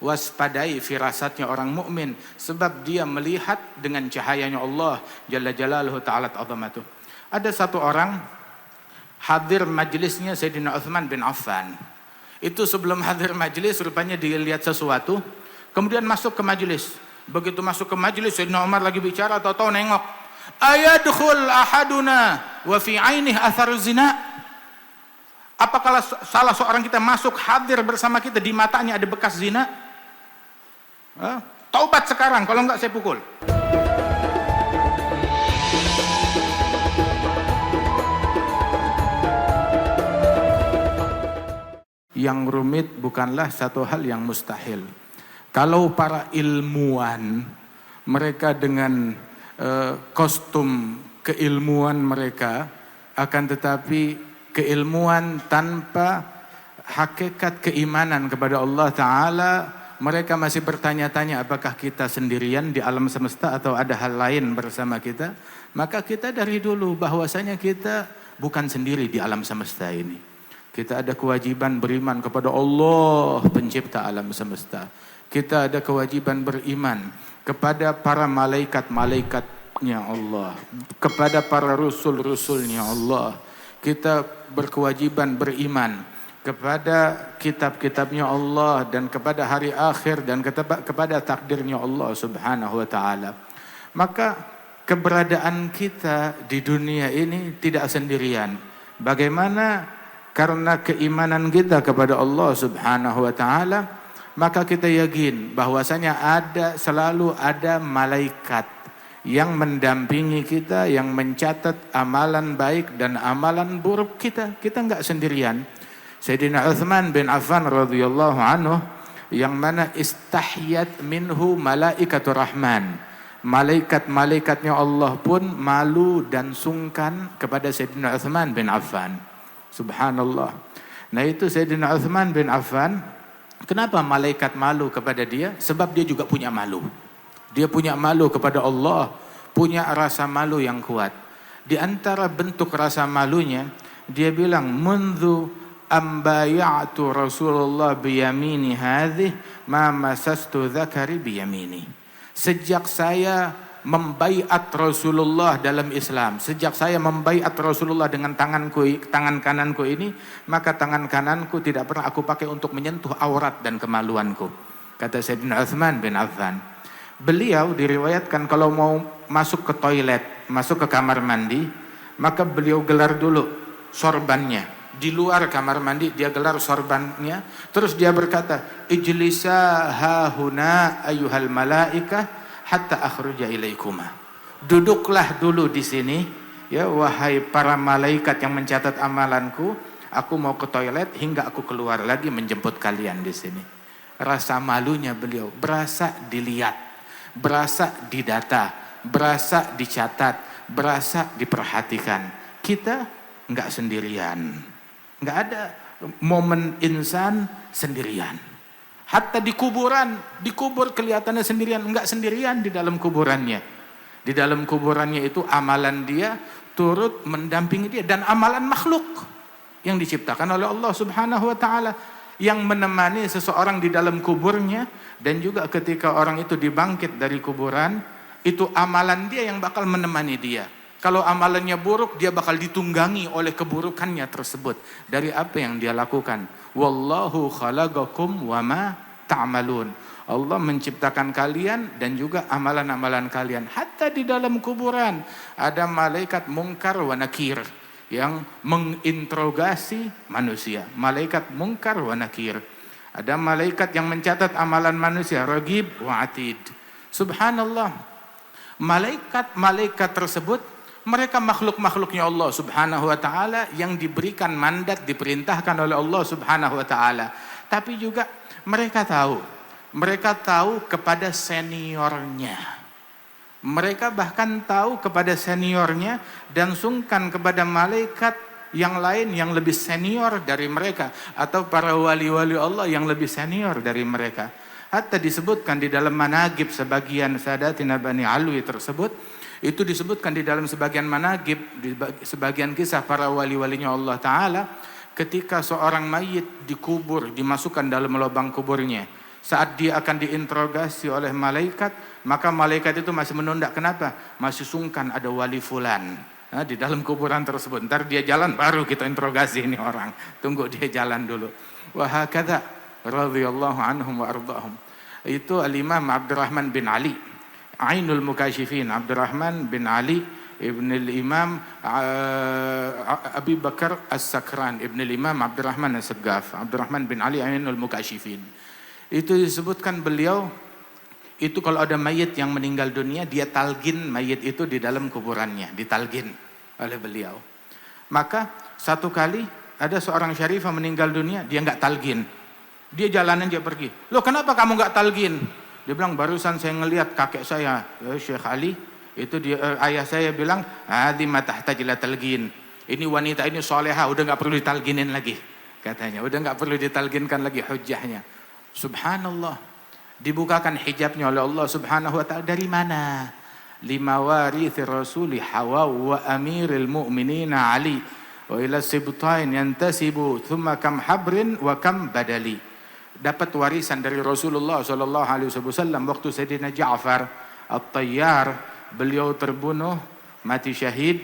waspadai firasatnya orang mukmin, sebab dia melihat dengan cahayanya Allah jalla jalaluhu ta'ala azamatuh. Ada satu orang hadir majlisnya Sayyidina Utsman bin Affan. Itu sebelum hadir majlis rupanya dia lihat sesuatu, kemudian masuk ke majlis. Begitu masuk ke majlis Sayyidina Umar lagi bicara, tahu-tahu nengok, ayadkhul ahaduna wa fi ainih athar zina. Apakah salah seorang kita masuk hadir bersama kita, di matanya ada bekas zina? Taubat sekarang, kalau enggak saya pukul. Yang rumit bukanlah satu hal yang mustahil. Kalau para ilmuwan, mereka dengan kostum keilmuan mereka, akan tetapi keilmuan tanpa hakikat keimanan kepada Allah Ta'ala, mereka masih bertanya-tanya apakah kita sendirian di alam semesta atau ada hal lain bersama kita. Maka kita dari dulu bahwasanya kita bukan sendiri di alam semesta ini. Kita ada kewajiban beriman kepada Allah pencipta alam semesta. Kita ada kewajiban beriman kepada para malaikat-malaikatnya Allah, kepada para rasul-rasulnya Allah. Kita berkewajiban beriman kepada kitab-kitabnya Allah dan kepada hari akhir dan kepada takdirnya Allah Subhanahu wa taala. Maka keberadaan kita di dunia ini tidak sendirian. Bagaimana? Karena keimanan kita kepada Allah Subhanahu wa taala, maka kita yakin bahwasanya selalu ada malaikat yang mendampingi kita, yang mencatat amalan baik dan amalan buruk kita. Kita enggak sendirian. Sayyidina Utsman bin Affan radhiyallahu anhu, yang mana istahyat minhu malaikatur rahman. Malaikat-malaikatnya Allah pun malu dan sungkan kepada Sayyidina Utsman bin Affan. Subhanallah. Nah itu Sayyidina Utsman bin Affan, kenapa malaikat malu kepada dia? Sebab dia juga punya malu. Dia punya malu kepada Allah, punya rasa malu yang kuat. Di antara bentuk rasa malunya, dia bilang, "Mundu ambayatu Rasulullah biyamini hadhih ma masastu dzakari biyamini." Sejak saya membaiat Rasulullah dalam Islam, sejak saya membaiat Rasulullah dengan tangan kananku ini, maka tangan kananku tidak pernah aku pakai untuk menyentuh aurat dan kemaluanku. Kata Sayyidina Utsman bin Affan. Beliau diriwayatkan kalau mau masuk ke toilet, masuk ke kamar mandi, maka beliau gelar dulu sorbannya. Di luar kamar mandi dia gelar sorbannya, terus dia berkata, "Ijlisa hahuna ayyuhal malaikah hatta akhruja ilaikuma." Duduklah dulu di sini, ya wahai para malaikat yang mencatat amalanku, aku mau ke toilet hingga aku keluar lagi menjemput kalian di sini. Rasa malunya beliau berasa dilihat, berasa didata, berasa dicatat, berasa diperhatikan. Kita enggak sendirian. Enggak ada momen insan sendirian. Hatta di kuburan, dikubur kelihatannya sendirian, enggak sendirian di dalam kuburannya. Di dalam kuburannya itu amalan dia turut mendampingi dia, dan amalan makhluk yang diciptakan oleh Allah Subhanahu wa taala yang menemani seseorang di dalam kuburnya, dan juga ketika orang itu dibangkit dari kuburan, itu amalan dia yang bakal menemani dia. Kalau amalannya buruk, dia bakal ditunggangi oleh keburukannya tersebut dari apa yang dia lakukan. Wallahu khalaqakum wama ta'malun. Allah menciptakan kalian dan juga amalan-amalan kalian. Hatta di dalam kuburan ada malaikat Munkar wa Nakir yang menginterogasi manusia. Malaikat Munkar wa Nakir. Ada malaikat yang mencatat amalan manusia, Raqib wa Atid. Subhanallah. Malaikat-malaikat tersebut, mereka makhluk-makhluknya Allah Subhanahu wa taala yang diberikan mandat, diperintahkan oleh Allah Subhanahu wa taala. Tapi juga mereka tahu kepada seniornya. Mereka bahkan tahu kepada seniornya dan sungkan kepada malaikat yang lain yang lebih senior dari mereka, atau para wali-wali Allah yang lebih senior dari mereka. Hatta disebutkan di dalam managib sebagian Sadatina Bani Alwi tersebut, itu disebutkan di dalam sebagian managib, di sebagian kisah para wali-walinya Allah Ta'ala, ketika seorang mayit dikubur, dimasukkan dalam lubang kuburnya, Saat dia akan diinterogasi oleh malaikat, maka malaikat itu masih menunda. Kenapa? Masih sungkan ada wali fulan di dalam kuburan tersebut. Ntar dia jalan baru kita interogasi ini orang. Tunggu dia jalan dulu. Wa hakadha radhiyallahu anhum wa ardahum. Itu Al-Imam Abdurrahman bin Ali, Ainul Mukashifin, Abdurrahman bin Ali ibn al-Imam Abi Bakar As-Sakran, ibn al-Imam Abdurrahman As-Saggaf, Abdurrahman bin Ali Ainul Mukashifin. Itu disebutkan beliau itu kalau ada mayit yang meninggal dunia, dia talgin mayit itu di dalam kuburannya, ditalgin oleh beliau. Maka satu kali ada seorang syarifah meninggal dunia, dia nggak talgin. Dia jalan aja pergi. Loh, kenapa kamu nggak talgin? Dia bilang, barusan saya ngelihat kakek saya, Syekh Ali, itu dia, ayah saya bilang, hadi ma tahtaj ila talgin. Ini wanita ini soleha, udah nggak perlu ditalginin lagi, katanya. Udah nggak perlu ditalginkan lagi hujjahnya. Subhanallah. Dibukakan hijabnya oleh Allah Subhanahu wa ta'ala. Dari mana? Lima warithi rasuli Hawa wa amiril mu'minina Ali wa ila sibtain yantasibu thumma kam habrin wa kam badali. Dapat warisan dari Rasulullah sallallahu alaihi wasallam waktu Sayyidina Ja'far At-Tayyar, beliau terbunuh, mati syahid.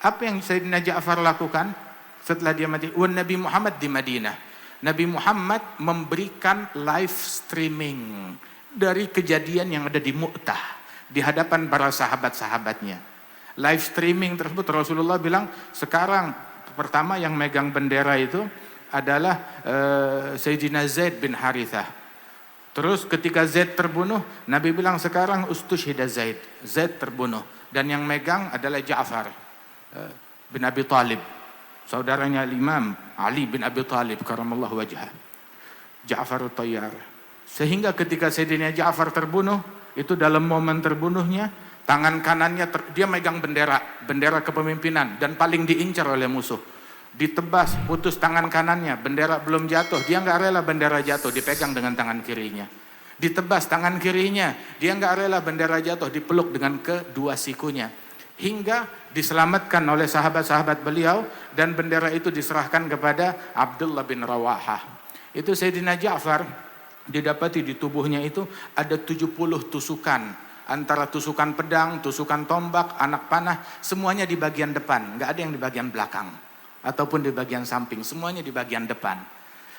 Apa yang Sayyidina Ja'far lakukan setelah dia mati? Nabi Muhammad di Madinah. Nabi Muhammad memberikan live streaming dari kejadian yang ada di Mu'tah di hadapan para sahabat-sahabatnya. Live streaming tersebut Rasulullah bilang, sekarang pertama yang megang bendera itu adalah Sayyidina Zaid bin Harithah. Terus ketika Zaid terbunuh, Nabi bilang sekarang ustushhida Zaid. Zaid terbunuh dan yang megang adalah Ja'far bin Abi Talib, saudaranya Imam Ali bin Abi Talib karamallahu wajhah, Ja'far At-Tayyar. Sehingga ketika Sayyidina Ja'far terbunuh, itu dalam momen terbunuhnya, tangan kanannya dia megang bendera kepemimpinan dan paling diincar oleh musuh. Ditebas, putus tangan kanannya, bendera belum jatuh, dia nggak rela bendera jatuh, dipegang dengan tangan kirinya. Ditebas tangan kirinya, dia nggak rela bendera jatuh, dipeluk dengan kedua sikunya. Hingga diselamatkan oleh sahabat-sahabat beliau dan bendera itu diserahkan kepada Abdullah bin Rawahah. Itu Sayyidina Ja'far didapati di tubuhnya itu ada 70 tusukan, antara tusukan pedang, tusukan tombak, anak panah, semuanya di bagian depan, nggak ada yang di bagian belakang ataupun di bagian samping, semuanya di bagian depan.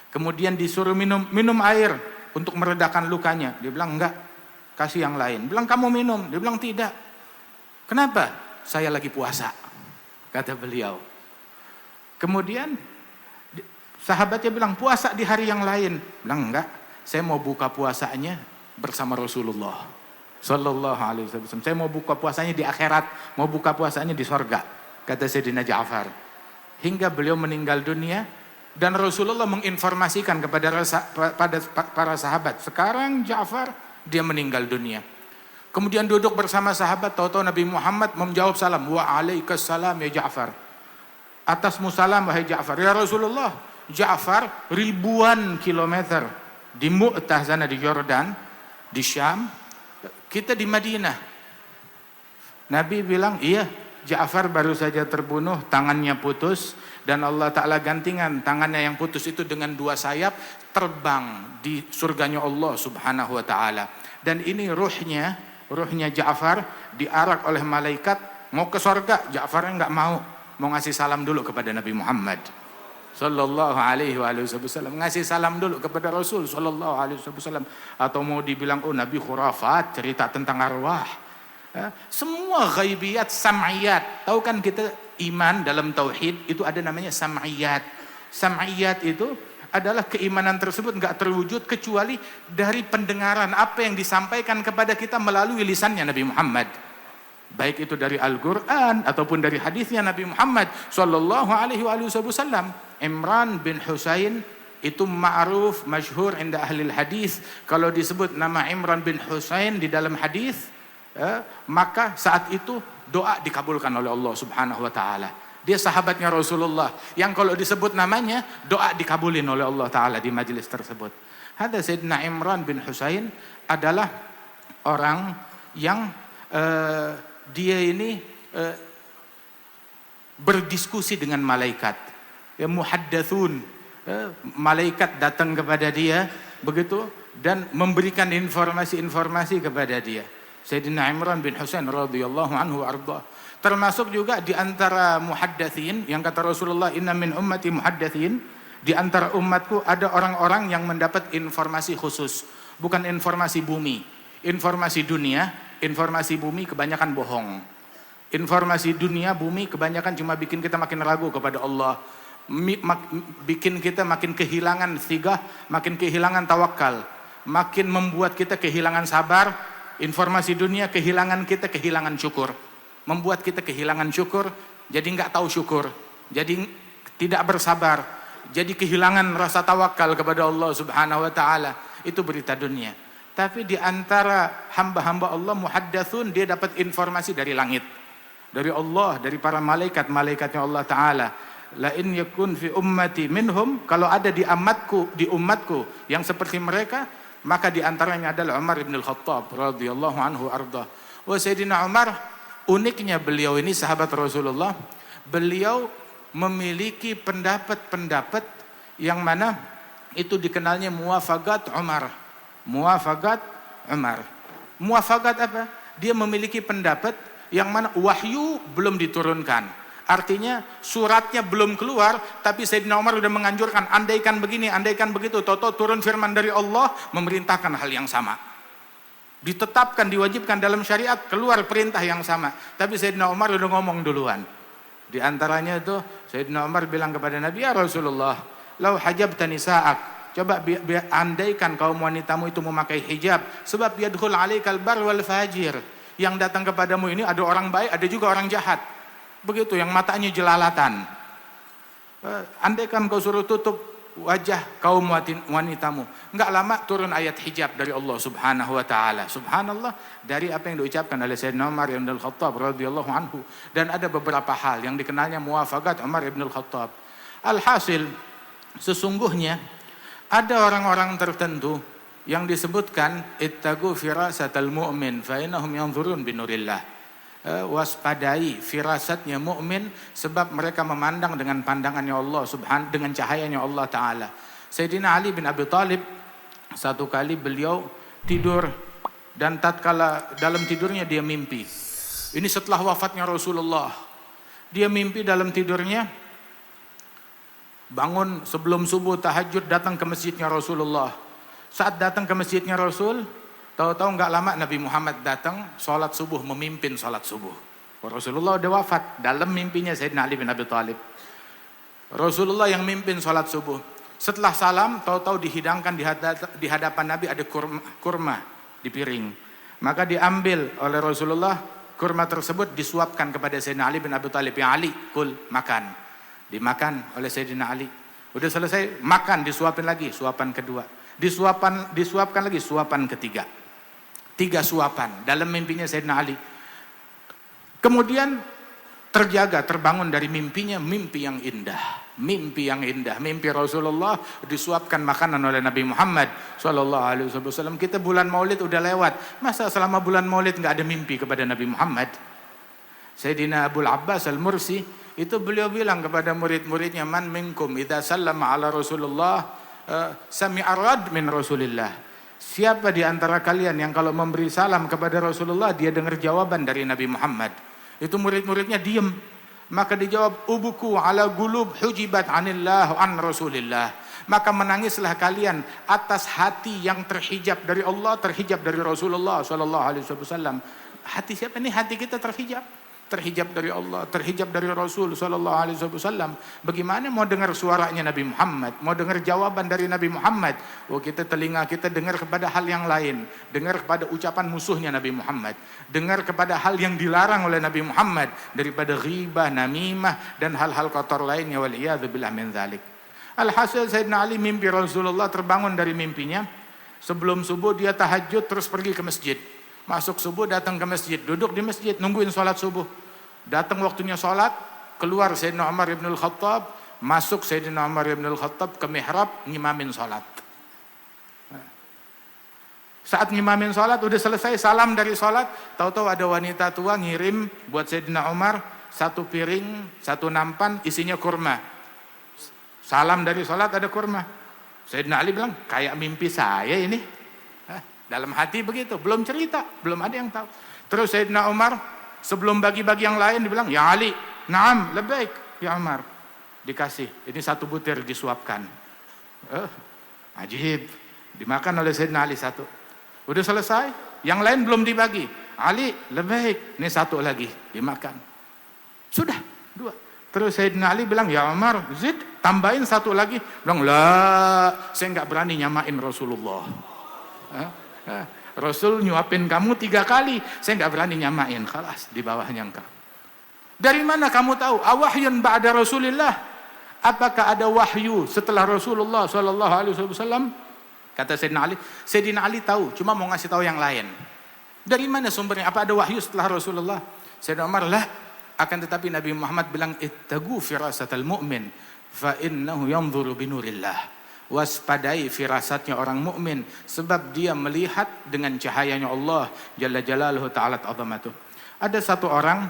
Kemudian disuruh minum air untuk meredakan lukanya. Dia bilang enggak, kasih yang lain. Bilang kamu minum, dia bilang tidak. Kenapa? Saya lagi puasa, kata beliau. Kemudian sahabatnya bilang puasa di hari yang lain. Bilang enggak, saya mau buka puasanya bersama Rasulullah Sallallahu Alaihi Wasallam. Saya mau buka puasanya di akhirat, mau buka puasanya di sorga, kata Sayyidina Ja'far. Hingga beliau meninggal dunia dan Rasulullah menginformasikan kepada para sahabat, sekarang Ja'far dia meninggal dunia. Kemudian duduk bersama sahabat, tahu-tahu Nabi Muhammad menjawab salam, wa alaikassalam ya Ja'far. Atasmu salam wahai Ja'far. Ya Rasulullah, Ja'far ribuan kilometer di Mu'tah sana di Yordan, di Syam, kita di Madinah. Nabi bilang, iya, Ja'far baru saja terbunuh, tangannya putus, dan Allah Ta'ala gantikan tangannya yang putus itu dengan 2 sayap, terbang di surganya Allah Subhanahu Wa Ta'ala. Dan ini ruhnya Ja'far diarak oleh malaikat mau ke surga. Ja'farnya nggak mau ngasih salam dulu kepada Nabi Muhammad Sallallahu Alaihi Wasallam, ngasih salam dulu kepada Rasul Sallallahu Alaihi Wasallam. Atau mau dibilang, oh Nabi khurafat, cerita tentang arwah. Semua ghaibiyat, sam'iyat. Tahu kan kita iman dalam tauhid itu ada namanya sam'iyat. Sam'iyat itu adalah keimanan tersebut nggak terwujud kecuali dari pendengaran apa yang disampaikan kepada kita melalui lisannya Nabi Muhammad. Baik itu dari Al-Quran ataupun dari hadisnya Nabi Muhammad Sallallahu Alaihi Wasallam. Imran bin Husain itu ma'ruf, masyhur inda ahli hadis. Kalau disebut nama Imran bin Husain di dalam hadis, maka saat itu doa dikabulkan oleh Allah Subhanahu Wa Ta'ala. Dia sahabatnya Rasulullah yang kalau disebut namanya doa dikabulin oleh Allah Ta'ala di majelis tersebut. Hadza Sayyidina Imran bin Husain adalah orang yang dia ini berdiskusi dengan malaikat. Ya, muhaddatsun, malaikat datang kepada dia begitu dan memberikan informasi-informasi kepada dia. Sayyidina Imran bin Husain radhiyallahu anhu arda. Termasuk juga di antara muhaddatsin yang kata Rasulullah, inna min ummati muhaddatsin, di antara umatku ada orang-orang yang mendapat informasi khusus, bukan informasi bumi, informasi dunia, informasi bumi kebanyakan bohong. Informasi dunia bumi kebanyakan cuma bikin kita makin ragu kepada Allah, bikin kita makin kehilangan thigah, makin kehilangan tawakal, makin membuat kita kehilangan sabar. Informasi dunia kehilangan kita kehilangan syukur, membuat kita kehilangan syukur, jadi nggak tahu syukur, jadi tidak bersabar, jadi kehilangan rasa tawakal kepada Allah Subhanahu wa taala. Itu berita dunia. Tapi di antara hamba-hamba Allah muhaddatsun, dia dapat informasi dari langit, dari Allah, dari para malaikat-malaikatnya Allah taala. La in yakun fi ummati minhum, kalau ada di umatku yang seperti mereka, maka di antaranya adalah Umar bin Al-Khattab radhiyallahu anhu arda. Wa Sayyidina Umar, uniknya beliau ini sahabat Rasulullah, beliau memiliki pendapat-pendapat yang mana itu dikenalnya muwafaqat Umar. Muwafaqat Umar. Muwafaqat apa? Dia memiliki pendapat yang mana wahyu belum diturunkan. Artinya suratnya belum keluar, tapi Sayyidina Umar sudah menganjurkan, andaikan begini, andaikan begitu, toto turun firman dari Allah memerintahkan hal yang sama. Ditetapkan, diwajibkan dalam syariat, keluar perintah yang sama. Tapi Sayyidina Umar sudah ngomong duluan. Di antaranya itu Sayyidina Umar bilang kepada Nabi, ya Rasulullah, lau hajabta nisa'ak, coba andaikan kaum wanitamu itu memakai hijab, sebab yadkhul alaikal bar wal fajir, yang datang kepadamu ini ada orang baik, ada juga orang jahat. Begitu, yang matanya jelalatan. Andaikan kau suruh tutup wajah kaum wanitamu, enggak lama turun ayat hijab dari Allah Subhanahu wa taala. Subhanallah, dari apa yang diucapkan oleh Sayyidina Umar bin Al-Khattab radhiyallahu anhu. Dan ada beberapa hal yang dikenalnya muwafaqat Umar bin Al-Khattab. Alhasil, sesungguhnya ada orang-orang tertentu yang disebutkan ittaqu firasatal mu'min fa innahum yanzurun binurillah. Waspadai firasatnya mukmin, sebab mereka memandang dengan pandangannya Allah Subhanahu, dengan cahayanya Allah taala. Sayyidina Ali bin Abi Thalib, satu kali beliau tidur, dan tatkala dalam tidurnya dia mimpi. Ini setelah wafatnya Rasulullah. Dia mimpi dalam tidurnya, bangun sebelum subuh tahajud, datang ke masjidnya Rasulullah. Saat datang ke masjidnya Rasul, tahu-tahu nggak lama Nabi Muhammad datang, sholat subuh, memimpin sholat subuh. Rasulullah udah wafat, dalam mimpinya Sayyidina Ali bin Abi Thalib. Rasulullah yang mimpin sholat subuh. Setelah salam, tahu-tahu dihidangkan di hadapan Nabi ada kurma di piring. Maka diambil oleh Rasulullah, kurma tersebut disuapkan kepada Sayyidina Ali bin Abi Thalib. Ya Ali, kul, makan. Dimakan oleh Sayyidina Ali. Udah selesai, makan, disuapin lagi, suapan kedua. Disuapkan lagi, suapan ketiga. 3 suapan dalam mimpinya Sayyidina Ali. Kemudian terbangun dari mimpinya, mimpi yang indah. Mimpi yang indah, mimpi Rasulullah disuapkan makanan oleh Nabi Muhammad SAW. Kita bulan Maulid udah lewat, masa selama bulan Maulid nggak ada mimpi kepada Nabi Muhammad? Sayyidina Abul Abbas Al-Mursi itu beliau bilang kepada murid-muridnya, man minkum idza sallama ala Rasulullah sami'a rad min Rasulillah. Siapa di antara kalian yang kalau memberi salam kepada Rasulullah dia dengar jawaban dari Nabi Muhammad? Itu murid-muridnya diam. Maka dijawab, ubuku ala gulub hujibat anillah an Rasulillah. Maka menangislah kalian atas hati yang terhijab dari Allah, terhijab dari Rasulullah sallallahu alaihi wasallam. Hati siapa ini? Hati kita terhijab dari Allah, terhijab dari Rasul sallallahu alaihi wasallam. Bagaimana mau dengar suaranya Nabi Muhammad, mau dengar jawaban dari Nabi Muhammad? Oh, telinga kita dengar kepada hal yang lain, dengar kepada ucapan musuhnya Nabi Muhammad, dengar kepada hal yang dilarang oleh Nabi Muhammad daripada ghibah, namimah dan hal-hal kotor lainnya, wal iyadzu billah min dzalik. Alhasil Sayyidina Ali mimpi Rasulullah, terbangun dari mimpinya. Sebelum subuh dia tahajud, terus pergi ke masjid. Masuk subuh, datang ke masjid, duduk di masjid, nungguin sholat subuh. Datang waktunya sholat, keluar Sayyidina Umar ibn Al-Khattab, masuk Sayyidina Umar ibn Al-Khattab ke mihrab, ngimamin sholat. Saat ngimamin sholat, udah selesai, salam dari sholat, tahu-tahu ada wanita tua ngirim buat Sayyidina Umar 1 piring, 1 nampan, isinya kurma. Salam dari sholat ada kurma. Sayyidina Ali bilang, kayak mimpi saya ini. Dalam hati begitu, belum cerita, belum ada yang tahu. Terus Sayyidina Umar sebelum bagi-bagi yang lain dibilang, "Ya Ali, na'am, labbaik ya Umar." Dikasih, ini 1 butir disuapkan. Ajib, dimakan oleh Sayyidina Ali 1. Udah selesai, yang lain belum dibagi. Ali, labbaik, ini 1 lagi dimakan. Sudah 2. Terus Sayyidina Ali bilang, "Ya Umar, zid, tambahin 1 lagi." Bilang, "Lah, saya nggak berani nyamain Rasulullah. Rasul nyuapin kamu 3 kali, saya nggak berani nyamain." Khalas, di bawahnya engkau. Dari mana kamu tahu? Awahyun ba'da Rasulillah? Apakah ada wahyu setelah Rasulullah sallallahu alaihi wasallam? Kata Sayyidina Ali tahu, cuma mau ngasih tahu yang lain. Dari mana sumbernya? Apa ada wahyu setelah Rasulullah? Sayyidina Umar, lah. Akan tetapi Nabi Muhammad bilang, ittagu firasatal mu'min fa innahu yanzuru binurillah. Waspadai firasatnya orang mukmin, sebab dia melihat dengan cahayanya Allah jalla jalaluhu ta'ala azamatuh. Ada satu orang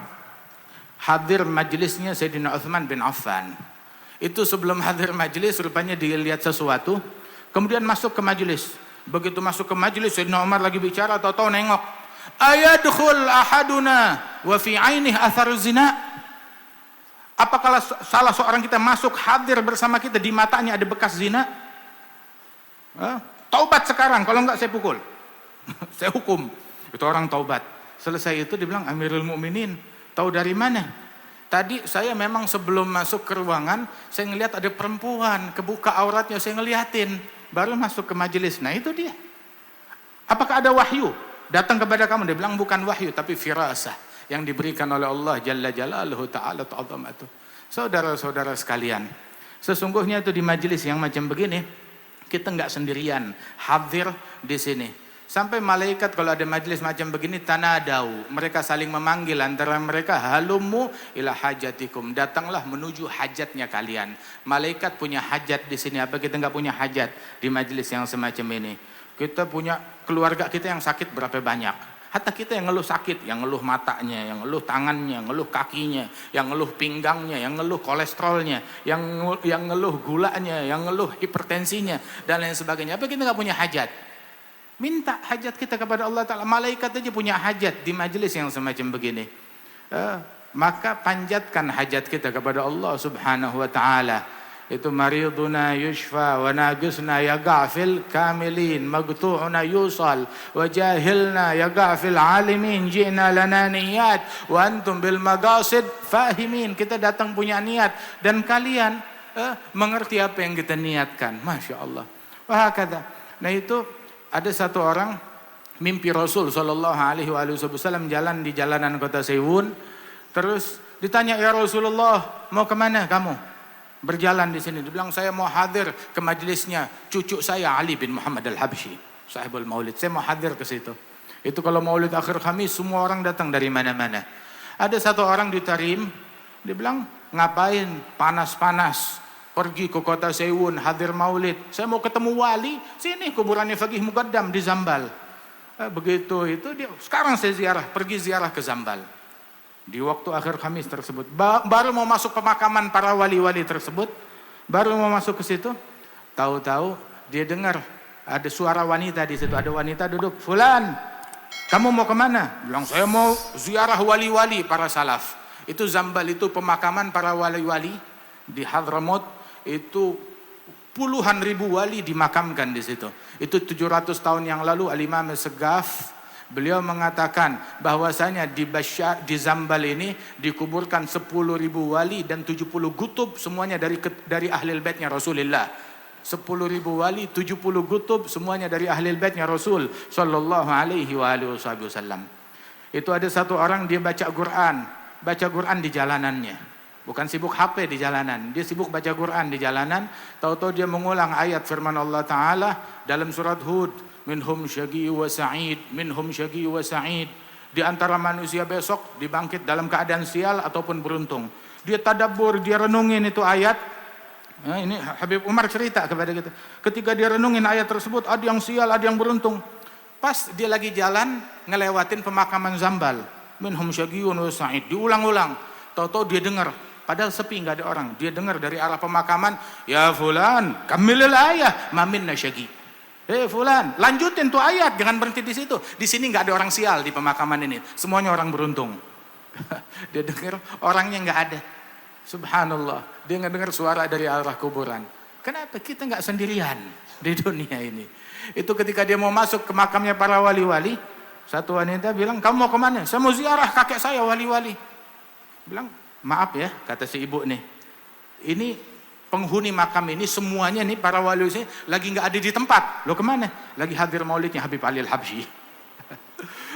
hadir majelisnya Sayyidina Utsman bin Affan. Itu sebelum hadir majelis rupanya dilihat sesuatu, kemudian masuk ke majelis. Begitu masuk ke majelis, Sayyidina Umar lagi bicara, tahu-tahu nengok. Ayadkhul ahaduna wa fi ainih athar zina? Apakah salah seorang kita masuk hadir bersama kita, di matanya ada bekas zina? Taubat sekarang, kalau enggak saya pukul. Saya hukum. Itu orang taubat. Selesai itu dibilang, Amirul Mukminin, tahu dari mana? Tadi saya memang sebelum masuk ke ruangan, saya ngelihat ada perempuan, kebuka auratnya, saya ngeliatin. Baru masuk ke majelis. Nah itu dia. Apakah ada wahyu datang kepada kamu? Dia bilang bukan wahyu, tapi firasah yang diberikan oleh Allah Jalla Jalaluhu Ta'ala Ta'zamatuh. Saudara-saudara sekalian, sesungguhnya itu di majelis yang macam begini, kita enggak sendirian hadir di sini. Sampai malaikat kalau ada majelis macam begini, tanadau, mereka saling memanggil antara mereka, halumu ila hajatikum, datanglah menuju hajatnya kalian. Malaikat punya hajat di sini, apa kita enggak punya hajat di majelis yang semacam ini? Kita punya keluarga kita yang sakit berapa banyak? Hatta kita yang ngeluh sakit, yang ngeluh matanya, yang ngeluh tangannya, yang ngeluh kakinya, yang ngeluh pinggangnya, yang ngeluh kolesterolnya, yang ngeluh gulanya, yang ngeluh hipertensinya dan lain sebagainya. Apa kita enggak punya hajat? Minta hajat kita kepada Allah Ta'ala. Malaikat aja punya hajat di majelis yang semacam begini. Maka panjatkan hajat kita kepada Allah Subhanahu wa Ta'ala. Itu mariduna yushfa wa naqisna yaga'fil kamilin magtu'una yusal wa jahilna yaga'fil alimin ji'na lana niyat wa antum bil magasid fahimin. Kita datang punya niat dan kalian mengerti apa yang kita niatkan. Masya Allah. Wahakadha. Nah itu ada satu orang mimpi Rasul sallallahu alaihi wasallam jalan di jalanan kota Sewun. Terus ditanya, "Ya Rasulullah, mau kemana kamu berjalan di sini?" Dia bilang, "Saya mau hadir ke majelisnya cucu saya Ali bin Muhammad Al-Habsyi, sahibul maulid. Saya mau hadir ke situ." Itu kalau maulid akhir Khamis semua orang datang dari mana-mana. Ada satu orang di Tarim, dia bilang, "Ngapain panas-panas pergi ke kota Sewun hadir maulid? Saya mau ketemu wali, sini kuburannya Faqih Muqaddam di Zambal." Begitu itu dia, sekarang saya pergi ziarah ke Zambal. Di waktu akhir Khamis tersebut, baru mau masuk pemakaman para wali-wali tersebut, baru mau masuk ke situ, tahu-tahu dia dengar ada suara wanita di situ, ada wanita duduk, "Fulan, kamu mau kemana?" Bilang, "Saya mau ziarah wali-wali para salaf." Itu Zambal itu pemakaman para wali-wali di Hadramaut. Itu puluhan ribu wali dimakamkan di situ. Itu 700 tahun yang lalu Al-Imam Segaf beliau mengatakan bahwasanya di Zambal ini dikuburkan 10.000 wali dan 70 gutub, semuanya dari ahlul baitnya Rasulullah. 10.000 wali, 70 gutub, semuanya dari ahlul baitnya Rasul sallallahu alaihi wasallam. Itu ada satu orang dia baca Quran di jalanannya. Bukan sibuk HP di jalanan, dia sibuk baca Quran di jalanan. Tahu-tahu dia mengulang ayat firman Allah Ta'ala dalam surat Hud, "Minhum syaqi wa sa'id, minhum syaqi wa sa'id." Di antara manusia besok dibangkit dalam keadaan sial ataupun beruntung. Dia tadabbur, dia renungin itu ayat. Nah, ini Habib Umar cerita kepada kita. Ketika dia renungin ayat tersebut, ada yang sial, ada yang beruntung. Pas dia lagi jalan ngelewatin pemakaman Zambal, "Minhum syaqi wa sa'id." Diulang-ulang. Tahu-tahu dia dengar, padahal sepi, nggak ada orang. Dia dengar dari arah pemakaman, "Ya fulan, kamilil ayah, ma minna syaqi." Fulan, lanjutin tuh ayat, jangan berhenti di situ. Di sini nggak ada orang sial di pemakaman ini, semuanya orang beruntung. Dia dengar orangnya nggak ada. Subhanallah, dia ngedengar suara dari arah kuburan. Kenapa kita nggak sendirian di dunia ini? Itu ketika dia mau masuk ke makamnya para wali-wali, satu wanita bilang, kamu mau kemana? Saya mau ziarah kakek saya wali-wali. Bilang, maaf ya, kata si ibu nih, ini penghuni makam ini semuanya nih para wali ini lagi nggak ada di tempat. Lo kemana? Lagi hadir maulidnya Habib Ali Al-Habsyi.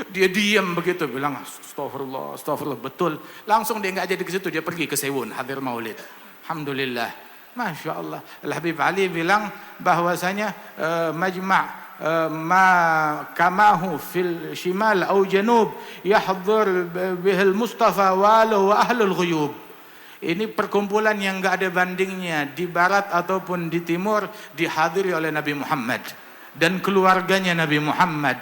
Dia diam begitu, bilang astagfirullah, astagfirullah, betul. Langsung dia nggak jadi ke situ, dia pergi ke Sewun hadir maulid. Alhamdulillah, masya Allah. Al-Habib Ali bilang bahwasanya majma' ma kamahu fil shimal au janub yahdhur bihil Mustafa walau wa ahlul ghuyub. Ini perkumpulan yang nggak ada bandingnya di barat ataupun di timur, dihadiri oleh Nabi Muhammad dan keluarganya Nabi Muhammad,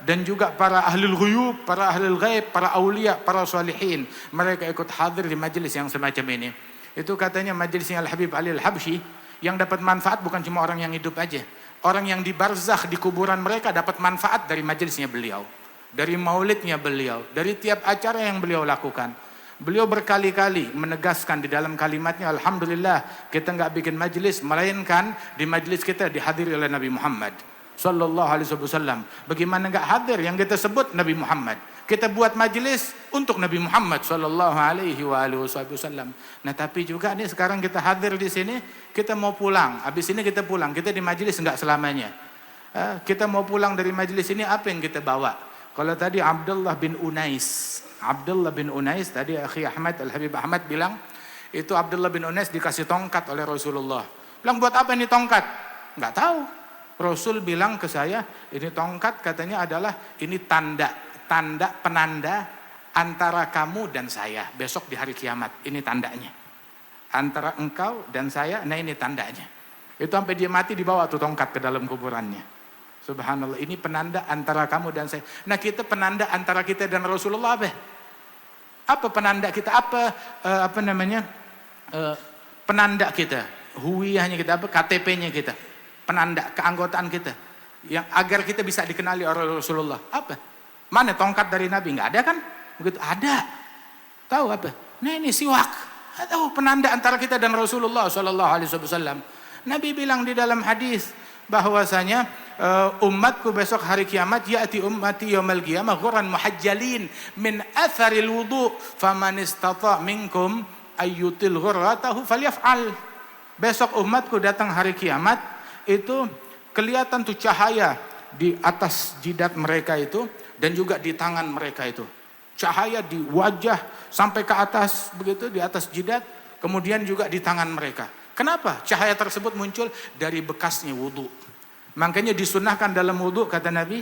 dan juga para ahlul ghuyub, para ahlul ghaib, para aulia, para salihin. Mereka ikut hadir di majelis yang semacam ini. Itu katanya majelisnya Al-Habib Ali Al-Habsyi, yang dapat manfaat bukan cuma orang yang hidup aja. Orang yang di barzakh, di kuburan mereka dapat manfaat dari majelisnya beliau, dari maulidnya beliau, dari tiap acara yang beliau lakukan. Beliau berkali-kali menegaskan di dalam kalimatnya, alhamdulillah kita nggak bikin majelis, melainkan di majelis kita dihadiri oleh Nabi Muhammad sallallahu alaihi wasallam. Bagaimana nggak hadir yang kita sebut Nabi Muhammad? Kita buat majelis untuk Nabi Muhammad sallallahu alaihi wasallam. Nah, tapi juga nih sekarang kita hadir di sini, kita mau pulang. Habis ini kita pulang. Kita di majelis nggak selamanya. Kita mau pulang dari majelis ini, apa yang kita bawa? Kalau tadi Abdullah bin Unais tadi akhi Ahmad, Al-Habib Ahmad bilang, itu Abdullah bin Unais dikasih tongkat oleh Rasulullah. Bilang, buat apa ini tongkat? Nggak tahu. Rasul bilang ke saya, ini tongkat katanya adalah ini tanda penanda antara kamu dan saya besok di hari kiamat. Ini tandanya. Antara engkau dan saya, nah ini tandanya. Itu sampai dia mati dibawa tuh tongkat ke dalam kuburannya. Subhanallah, ini penanda antara kamu dan saya. Nah, kita penanda antara kita dan Rasulullah apa? Apa penanda kita? Apa namanya? Penanda kita, huwiyahnya kita, apa? KTP-nya kita, penanda keanggotaan kita, yang agar kita bisa dikenali oleh Rasulullah. Apa? Mana tongkat dari Nabi? Nggak ada kan? Begitu ada. Tahu apa? Nah, ini siwak. Tahu penanda antara kita dan Rasulullah Sallallahu Alaihi Wasallam. Nabi bilang di dalam hadis bahwasanya umatku besok hari kiamat, ya'ti ummati yaumal qiyamah ghurran muhajjalin min atharil wudu faman istata' minkum ayyutil ghurratahu falyaf'al. Besok umatku datang hari kiamat, itu kelihatan tuh cahaya di atas jidat mereka itu dan juga di tangan mereka itu. Cahaya di wajah sampai ke atas begitu, di atas jidat, kemudian juga di tangan mereka. Kenapa? Cahaya tersebut muncul dari bekasnya wudu. Makanya disunahkan dalam wudu, kata Nabi,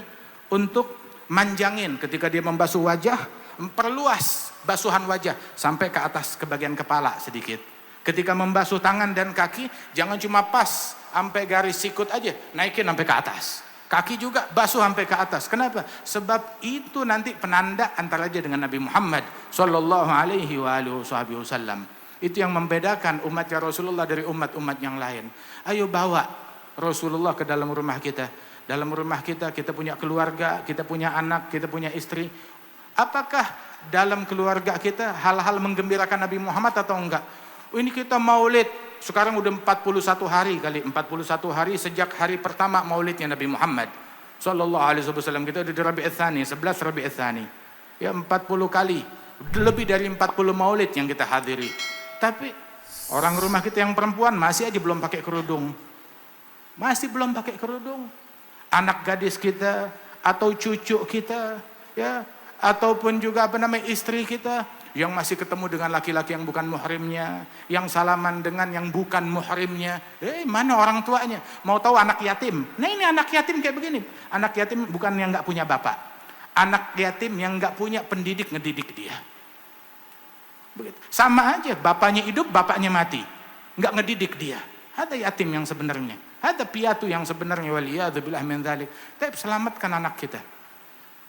untuk manjangin ketika dia membasuh wajah, memperluas basuhan wajah sampai ke atas, ke bagian kepala sedikit. Ketika membasuh tangan dan kaki, jangan cuma pas sampai garis sikut aja, naikin sampai ke atas. Kaki juga basuh sampai ke atas. Kenapa? Sebab itu nanti penanda antara dia dengan Nabi Muhammad sallallahu alaihi wasallam. Itu yang membedakan umatnya Rasulullah dari umat-umat yang lain. Ayo bawa Rasulullah ke dalam rumah kita. Dalam rumah kita, kita punya keluarga, kita punya anak, kita punya istri. Apakah dalam keluarga kita hal-hal menggembirakan Nabi Muhammad atau enggak? Ini kita maulid, sekarang udah 41 hari kali. 41 hari sejak hari pertama maulidnya Nabi Muhammad sallallahu alaihi wasallam. Kita udah di Rabi'ul Tsani, 11 Rabi'ul Tsani. Ya 40 kali. Lebih dari 40 maulid yang kita hadiri. Tapi orang rumah kita yang perempuan masih aja belum pakai kerudung. Masih belum pakai kerudung. Anak gadis kita atau cucu kita, ya, ataupun juga istri kita yang masih ketemu dengan laki-laki yang bukan muhrimnya, yang salaman dengan yang bukan muhrimnya. Mana orang tuanya? Mau tahu anak yatim? Nah, ini anak yatim kayak begini. Anak yatim bukan yang nggak punya bapak. Anak yatim yang nggak punya pendidik ngedidik dia. Begitu. Sama aja, bapaknya hidup, bapaknya mati, nggak ngedidik dia. Ada yatim yang sebenarnya, ada piatu yang sebenarnya, waliyadzubillah min dzalik. Tapi selamatkan anak kita.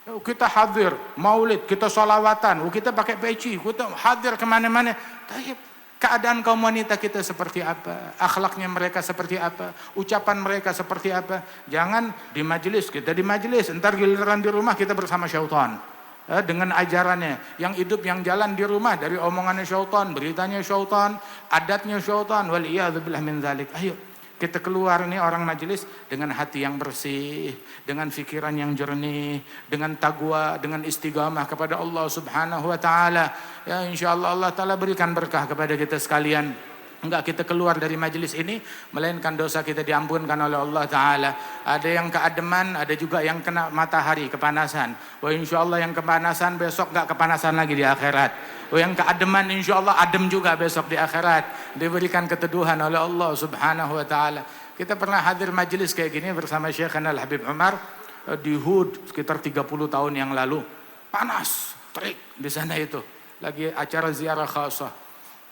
Kita hadir maulid, kita sholawatan, kita pakai peci, kita hadir kemana-mana. Tapi Keadaan kaum wanita kita seperti apa? Akhlaknya mereka seperti apa? Ucapan mereka seperti apa? Jangan di majelis, kita di majelis, entar giliran di rumah kita bersama syaitan. Dengan ajarannya, yang hidup yang jalan di rumah dari omongannya syaitan, beritanya syaitan, adatnya syaitan, waliyadzubillah min dzalik. Ayo kita keluar nih orang majelis dengan hati yang bersih, dengan fikiran yang jernih, dengan taqwa, dengan istiqamah kepada Allah Subhanahu wa taala. Ya insyaallah Allah taala berikan berkah kepada kita sekalian. Enggak kita keluar dari majelis ini melainkan dosa kita diampunkan oleh Allah taala. Ada yang keademan, ada juga yang kena matahari kepanasan. Wah insyaallah yang kepanasan besok enggak kepanasan lagi di akhirat. Yang keademan insyaallah adem juga besok di akhirat, diberikan keteduhan oleh Allah Subhanahu wa taala. Kita pernah hadir majelis kayak gini bersama Syekhana Al-Habib Umar di Hud sekitar 30 tahun yang lalu. Panas, terik di sana itu. Lagi acara ziarah khasah.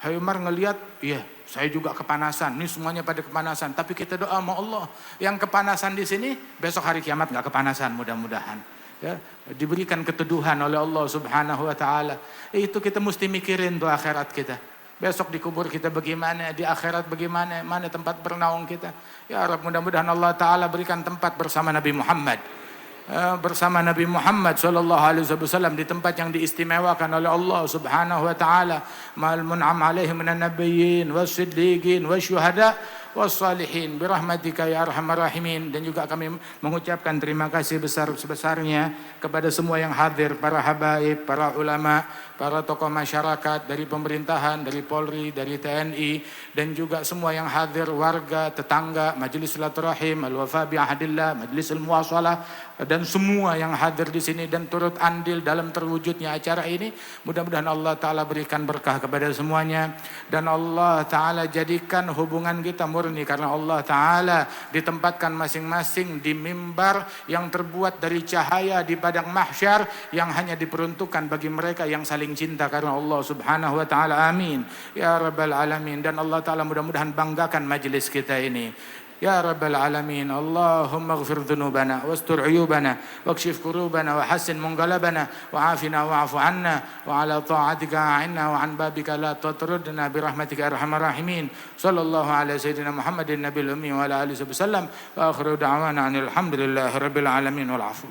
Habib Umar ngelihat, iya, saya juga kepanasan. Ini semuanya pada kepanasan, tapi kita doa sama Allah yang kepanasan di sini besok hari kiamat enggak kepanasan mudah-mudahan. Ya, diberikan keteduhan oleh Allah Subhanahu wa taala. Itu kita mesti mikirin tuh akhirat kita. Besok di kubur kita bagaimana, di akhirat bagaimana, mana tempat bernaung kita. Ya Rabb, mudah-mudahan Allah taala berikan tempat bersama Nabi Muhammad. Bersama Nabi Muhammad sallallahu alaihi wasallam di tempat yang diistimewakan oleh Allah Subhanahu wa taala, ma'al mun'am alaihim minan nabiyyin was-siddiqin wasyuhada wassalihin birahmatika ya arhamar rahimin. Dan juga kami mengucapkan terima kasih besar-besarnya kepada semua yang hadir, para habaib, para ulama, para tokoh masyarakat dari pemerintahan, dari Polri, dari TNI, dan juga semua yang hadir, warga, tetangga, majelis silaturahim, al-wafa bi ahdillah, majelis al-muwasalah, dan semua yang hadir di sini dan turut andil dalam terwujudnya acara ini. Mudah-mudahan Allah taala berikan berkah kepada semuanya dan Allah taala jadikan hubungan kita murni karena Allah taala ditempatkan masing-masing di mimbar yang terbuat dari cahaya di padang mahsyar yang hanya diperuntukkan bagi mereka yang saling cinta karena Allah Subhanahu wa taala. Amin ya rabbal alamin. Dan Allah taala mudah-mudahan banggakan majelis kita ini. يا رب العالمين. اللهم اغفر ذنوبنا واستر عيوبنا واكشف كروبنا وحسن منقلبنا وعافنا واعف عنا وعلى طاعتك أعنا وعن بابك لا تطردنا برحمتك يا أرحم الراحمين. صلى الله على سيدنا محمد النبي الأمي وعلى آله وسلم وآخر دعوانا أن الحمد لله رب العالمين والعفو.